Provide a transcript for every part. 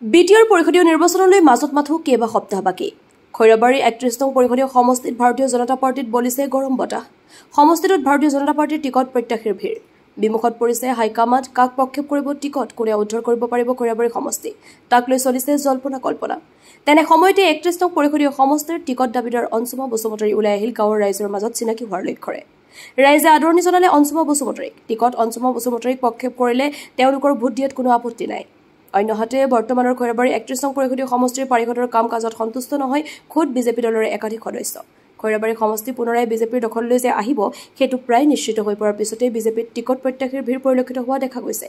BTR পৰিষদীয় নিৰ্বাচনলৈ মাজত মাথো কেইবা সপ্তাহ বাকী খৈৰাবাৰী ৩১ নং পৰিষদীয় সমষ্টিত ভাৰতীয় জনতা পাৰ্টিত বলিছে গৰম বতাহ সমষ্টিটোত ভাৰতীয় জনতা পাৰ্টিৰ টিকট প্ৰত্যাশীৰ ভিৰ বিমুখত পৰিছে হাইকামাণ্ড কাক প্ৰক্ষেপ কৰিব টিকট কোনে উদ্ধাৰ কৰিব পাৰিব খৈৰাবাৰী সমষ্টি তাক লৈ চলিছে জল্পনা কল্পনা তেনে সময়তে ৩১ নং পৰিষদীয় সমষ্টিৰ টিকট দাবীদাৰ অঞ্চুমা বসুমতাৰী ওলাই আহিল গাঁৱৰ ৰাইজৰ মাজত চিনাকি হোৱাৰ লক্ষ্যৰে ৰাইজে আদৰণি জনালে অঞ্চুমা বসুমতাৰীক টিকট অঞ্চুমা বসুমতাৰীক প্ৰক্ষেপ কৰিলে তেওঁলোকৰ ভোট দিয়াত কোনো আপত্তি নাই অন্যহাতে বৰ্তমানৰ খৈৰাবাৰী ৩১ নং পৰিষদীয় সমষ্টিৰ পাৰিষদৰ কাম কাজত সন্তুষ্ট নহয় খুদ বিজেপি দলৰ একাধিক সদস্য খৈৰাবাৰী সমষ্টি পুনৰাই বিজেপিৰ দখললৈ যে আহিব সেইটো প্ৰায় নিশ্চিত হৈ পৰাৰ পিছতে বিজেপিত টিকট প্ৰত্যাশীৰ ভিৰ পৰিলক্ষিত হোৱা দেখা গৈছে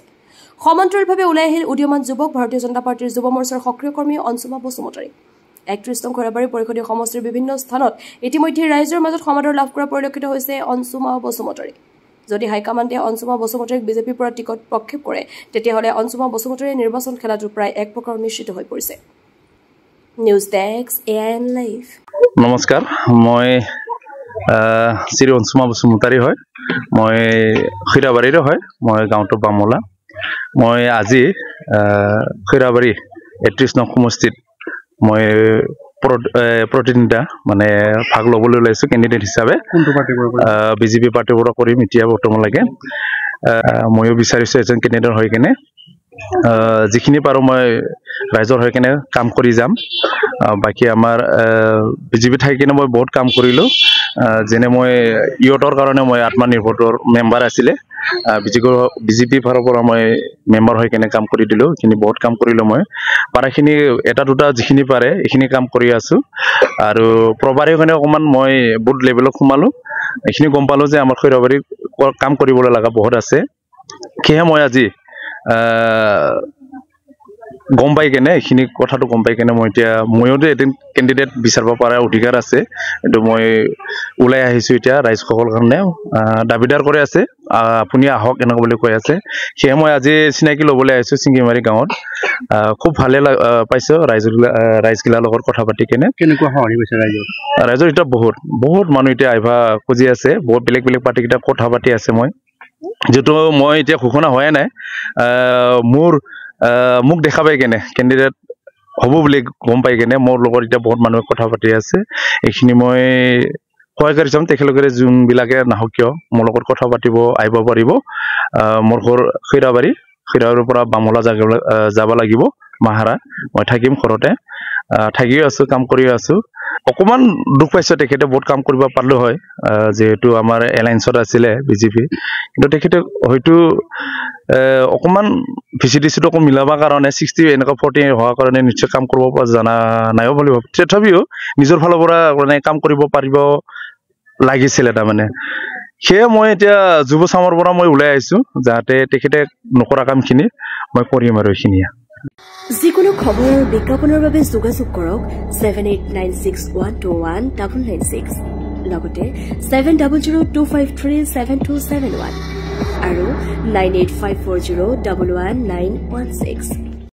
সমান্তৰালভাৱে ওলাই আহিল উদীয়মান যুৱক ভাৰতীয় জনতা পাৰ্টিৰ যুৱ মৰ্চাৰ সক্ৰিয় কৰ্মী অঞ্চুমা বসুমতাৰী ৩১ নং খৈৰাবাৰী পৰিষদীয় সমষ্টিৰ বিভিন্ন স্থানত ইতিমধ্যে ৰাইজৰ মাজত সমাদৰ লাভ কৰা পৰিলক্ষিত হৈছে অঞ্চুমা বসুমতাৰী যদি হাইকামাণ্ডে অঞ্চুমা বসুমতাৰীক বিজেপিৰ পৰা টিকট প্ৰক্ষেপ কৰে তেতিয়াহ'লে অঞ্চুমা বসুমতাৰীৰ নিৰ্বাচন খেলাটো প্ৰায় এক প্ৰকাৰ নিশ্চিত হৈ পৰিছে নিউজ ডেস্ক এএন লাইভ নমস্কাৰ মই শ্ৰী অঞ্চুমা বসুমতাৰী হয় মই খৈৰাবাৰীৰ হয় মই গাঁৱটো বামলা মই আজি খৈৰাবাৰী ৩১ নং সমষ্টিত মই প্ৰতিনিধিতা মানে ভাগ ল'বলৈ ওলাইছো কেণ্ডিডেট হিচাপে বিজেপি পাৰ্টিৰ পৰা কৰিম এতিয়া বৰ্তমানলৈকে ময়ো বিচাৰিছো এজন কেণ্ডিডেট হৈ কেনে যিখিনি পাৰো মই ৰাইজৰ হৈ কেনে কাম কৰি যাম বাকি আমাৰ বিজেপি ঠাই কেনে মই বহুত কাম কৰিলো যেনে মই ইয়টৰ কাৰণে মই আত্মনিৰ্ভৰৰ মেম্বাৰ আছিলে বিজেপি ফালৰ পৰা মই মেম্বাৰ হৈ কেনে কাম কৰি দিলো এইখিনি বহুত কাম কৰিলো মই পাৰাখিনি এটা দুটা যিখিনি পাৰে এইখিনি কাম কৰি আছো আৰু প্ৰবাৰীৰ কাৰণে অকমান মই বুথ লেভেলত সোমালো এইখিনি গম পালো যে আমাৰ খৈৰাবাৰী কাম কৰিবলৈ লগা বহুত আছে কিহে মই আজি গম পাই কেনে এইখিনি কথাটো গম পাই কেনে মই এতিয়া ময়োতো এদিন কেণ্ডিডেট বিচাৰিব পৰা অধিকাৰ আছে কিন্তু মই ওলাই আহিছো এতিয়া ৰাইজসকলৰ কাৰণে দাবীদাৰ কৰি আছে আপুনি আহক এনেকৈ বুলি কৈ আছে সেয়ে মই আজি চিনাকি ল'বলৈ আহিছো চিংগিমাৰী গাঁৱত খুব ভালে পাইছো ৰাইজগিলাৰ লগত কথা পাতি কেনে কেনেকুৱা সহায় হৈছে ৰাইজৰ এতিয়া বহুত মানুহ এতিয়া আহিবা খুজি আছে বহুত বেলেগ বেলেগ পাৰ্টিকেইটা কথা পাতি আছে মই যেটো মই এতিয়া ঘোষণা হোৱাই নাই মোক দেখা পাই কেনে কেণ্ডিডেট হ'ব বুলি গম পাই কেনে মোৰ লগত এতিয়া বহুত মানুহে কথা পাতি আছে এইখিনি মই সহায়কাৰী যাম তেখেতলোকে যোনবিলাকে নাহক কিয় মোৰ লগত কথা পাতিব আহিব পাৰিব মোৰ ঘৰ খৈৰাবাৰীৰ পৰা বামলা যাব লাগিব মাহাৰা মই থাকিম ঘৰতে থাকিও আছো কাম কৰি আছো অকমান দুখ পাইছো তেখেতে বহুত কাম কৰিব পাৰিলো হয় যেহেতু আমাৰ এলায়েন্সত আছিলে বিজেপি কিন্তু তেখেতে হয়তো অকমান ভিচিডিচিটো অকণ মিলাবৰ কাৰণে 60 এনেকুৱা 40 হোৱাৰ কাৰণে নিশ্চয় কাম কৰিব পৰা জানা নাইও বুলি ভাবো তথাপিও নিজৰ ফালৰ পৰা মানে কাম কৰিব পাৰিব লাগিছিলে তাৰমানে সেয়ে মই এতিয়া যুৱ চামৰ পৰা মই ওলাই আহিছো যাতে তেখেতে নকৰা কামখিনি মই কৰিম আৰু এইখিনিয়ে যিকোনো খবৰৰ বিজ্ঞাপনৰ বাবে যোগাযোগ কৰক 7896121996 লগতে 7002537271 আৰু 9854011916